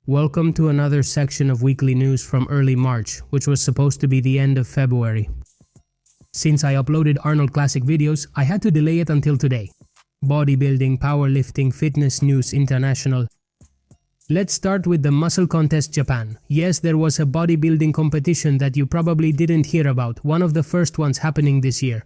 Welcome to another section of weekly news from early March, which was supposed to be the end of February. Since I uploaded Arnold Classic videos, I had to delay it until today. Bodybuilding, powerlifting, fitness news international. Let's start with the Muscle Contest Japan. Yes, there was a bodybuilding competition that you probably didn't hear about, one of the first ones happening this year.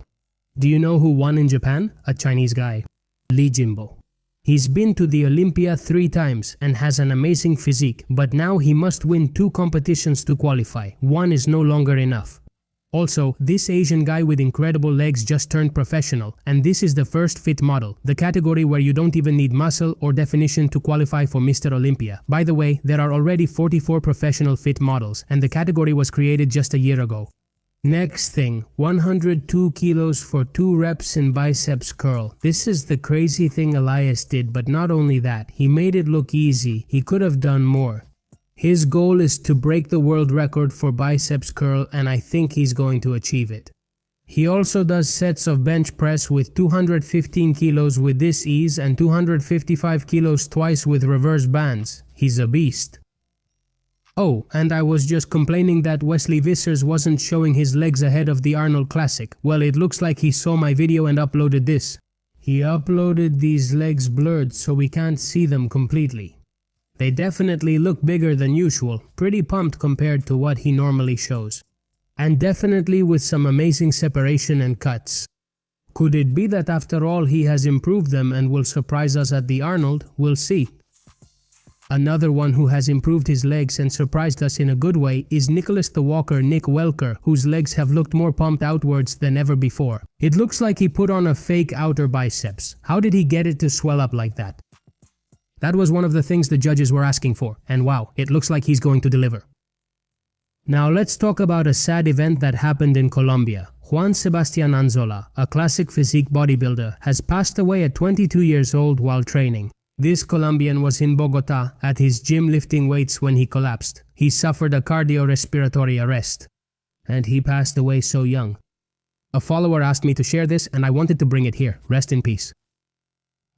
Do you know who won in Japan? A Chinese guy. Lee Jimbo. He's been to the Olympia 3 times and has an amazing physique, but now he must win 2 competitions to qualify. One is no longer enough. Also, this Asian guy with incredible legs just turned professional, and this is the first fit model, the category where you don't even need muscle or definition to qualify for Mr. Olympia. By the way, there are already 44 professional fit models, and the category was created just a year ago. Next thing, 102 kilos for 2 reps in biceps curl. This is the crazy thing Elias did, but not only that, he made it look easy. He could have done more. His goal is to break the world record for biceps curl, and I think he's going to achieve it. He also does sets of bench press with 215 kilos with this ease and 255 kilos twice with reverse bands. He's a beast. Oh, and I was just complaining that Wesley Vissers wasn't showing his legs ahead of the Arnold Classic. Well, it looks like he saw my video and uploaded this. He uploaded these legs blurred so we can't see them completely. They definitely look bigger than usual, pretty pumped compared to what he normally shows. And definitely with some amazing separation and cuts. Could it be that after all he has improved them and will surprise us at the Arnold? We'll see. Another one who has improved his legs and surprised us in a good way is Nicholas the Walker Nick Welker, whose legs have looked more pumped outwards than ever before. It looks like he put on a fake outer biceps. How did he get it to swell up like that? That was one of the things the judges were asking for, and wow, it looks like he's going to deliver. Now let's talk about a sad event that happened in Colombia. Juan Sebastián Anzola, a classic physique bodybuilder, has passed away at 22 years old while training. This Colombian was in Bogotá at his gym lifting weights when he collapsed. He suffered a cardiorespiratory arrest, and he passed away so young. A follower asked me to share this, and I wanted to bring it here. Rest in peace.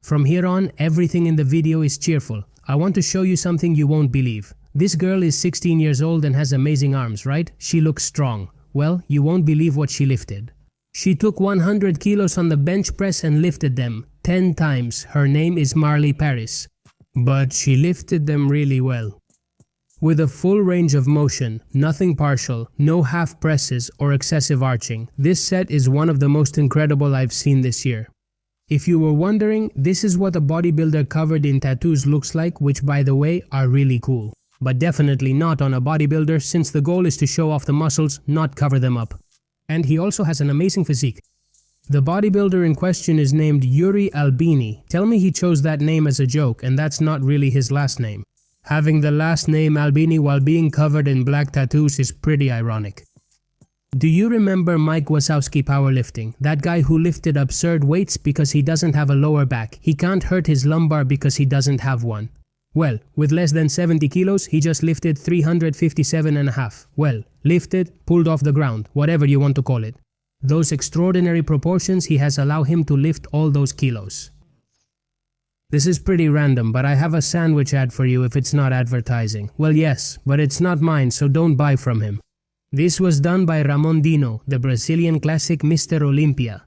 From here on, everything in the video is cheerful. I want to show you something you won't believe. This girl is 16 years old and has amazing arms, right? She looks strong. Well, you won't believe what she lifted. She took 100 kilos on the bench press and lifted them 10 times. Her name is Marley Paris. But she lifted them really well. With a full range of motion, nothing partial, no half presses or excessive arching. This set is one of the most incredible I've seen this year. If you were wondering, this is what a bodybuilder covered in tattoos looks like, which by the way are really cool. But definitely not on a bodybuilder, since the goal is to show off the muscles, not cover them up. And he also has an amazing physique. The bodybuilder in question is named Yuri Albini. Tell me he chose that name as a joke, and that's not really his last name. Having the last name Albini while being covered in black tattoos is pretty ironic. Do you remember Mike Wazowski powerlifting? That guy who lifted absurd weights because he doesn't have a lower back. He can't hurt his lumbar because he doesn't have one. Well, with less than 70 kilos, he just lifted 357.5. Well, lifted, pulled off the ground, whatever you want to call it. Those extraordinary proportions he has allowed him to lift all those kilos. This is pretty random, but I have a sandwich ad for you if it's not advertising. Well, yes, but it's not mine, so don't buy from him. This was done by Ramon Dino, the Brazilian classic Mr. Olympia.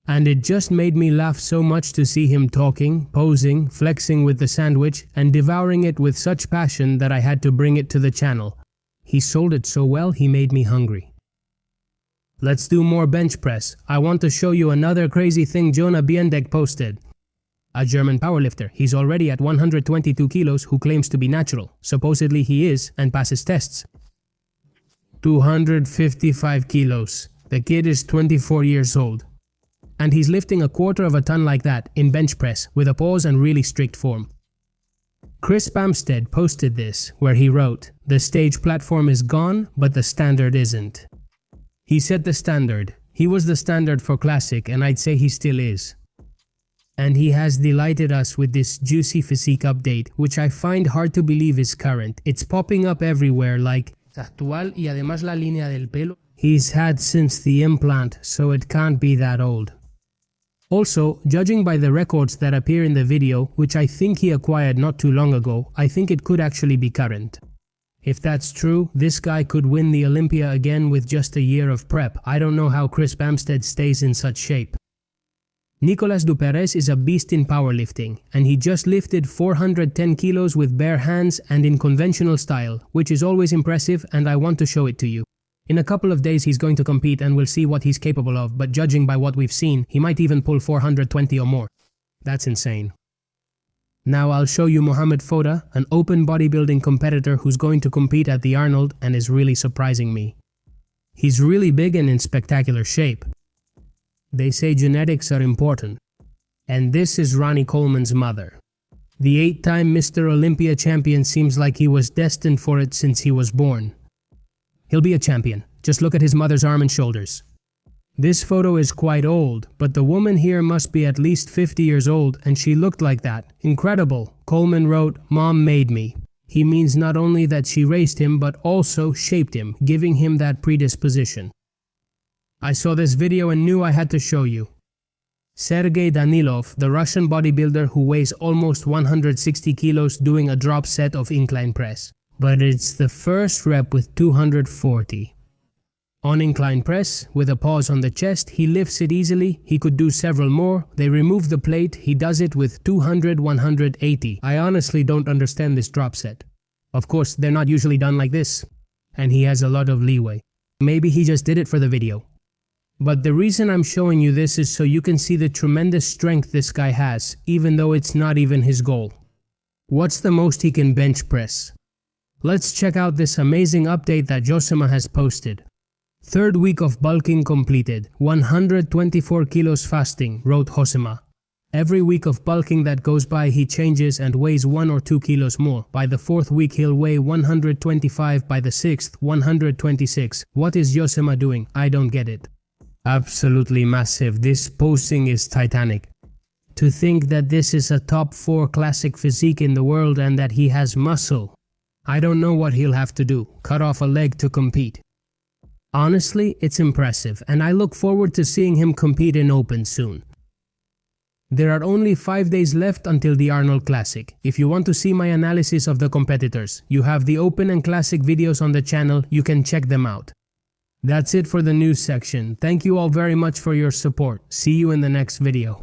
And it just made me laugh so much to see him talking, posing, flexing with the sandwich, and devouring it with such passion that I had to bring it to the channel. He sold it so well he made me hungry. Let's do more bench press. I want to show you another crazy thing Jonah Biendek posted. A German powerlifter, he's already at 122 kilos, who claims to be natural. Supposedly he is, and passes tests. 255 kilos. The kid is 24 years old. And he's lifting 1/4 of a ton like that in bench press with a pause and really strict form. Chris Bamstead posted this, where he wrote, "The stage platform is gone, but the standard isn't." He set the standard. He was the standard for classic, and I'd say he still is. And he has delighted us with this juicy physique update, which I find hard to believe is current. It's popping up everywhere like actual y además la línea del pelo he's had since the implant, so it can't be that old. Also, judging by the records that appear in the video, which I think he acquired not too long ago, I think it could actually be current. If that's true, this guy could win the Olympia again with just a year of prep. I don't know how Chris Bamstead stays in such shape. Nicolas Duperez is a beast in powerlifting, and he just lifted 410 kilos with bare hands and in conventional style, which is always impressive, and I want to show it to you. In a couple of days he's going to compete and we'll see what he's capable of, but judging by what we've seen, he might even pull 420 or more. That's insane. Now I'll show you Mohamed Foda, an open bodybuilding competitor who's going to compete at the Arnold and is really surprising me. He's really big and in spectacular shape. They say genetics are important. And this is Ronnie Coleman's mother. The 8-time Mr. Olympia champion seems like he was destined for it since he was born. He'll be a champion. Just look at his mother's arm and shoulders. This photo is quite old, but the woman here must be at least 50 years old, and she looked like that. Incredible. Coleman wrote, "Mom made me." He means not only that she raised him, but also shaped him, giving him that predisposition. I saw this video and knew I had to show you. Sergey Danilov, the Russian bodybuilder who weighs almost 160 kilos doing a drop set of incline press. But it's the first rep with 240. On incline press, with a pause on the chest, he lifts it easily. He could do several more. They remove the plate. He does it with 200, 180. I honestly don't understand this drop set. Of course, they're not usually done like this. And he has a lot of leeway. Maybe he just did it for the video. But the reason I'm showing you this is so you can see the tremendous strength this guy has, even though it's not even his goal. What's the most he can bench press? Let's check out this amazing update that Josema has posted. Third week of bulking completed. 124 kilos fasting, wrote Josema. Every week of bulking that goes by he changes and weighs 1 or 2 kilos more. By the 4th week he'll weigh 125, by the 6th 126. What is Josema doing? I don't get it. Absolutely massive. This posting is titanic. To think that this is a top 4 classic physique in the world and that he has muscle. I don't know what he'll have to do. Cut off a leg to compete. Honestly, it's impressive, and I look forward to seeing him compete in Open soon. There are only 5 days left until the Arnold Classic. If you want to see my analysis of the competitors, you have the Open and Classic videos on the channel. You can check them out. That's it for the news section. Thank you all very much for your support. See you in the next video.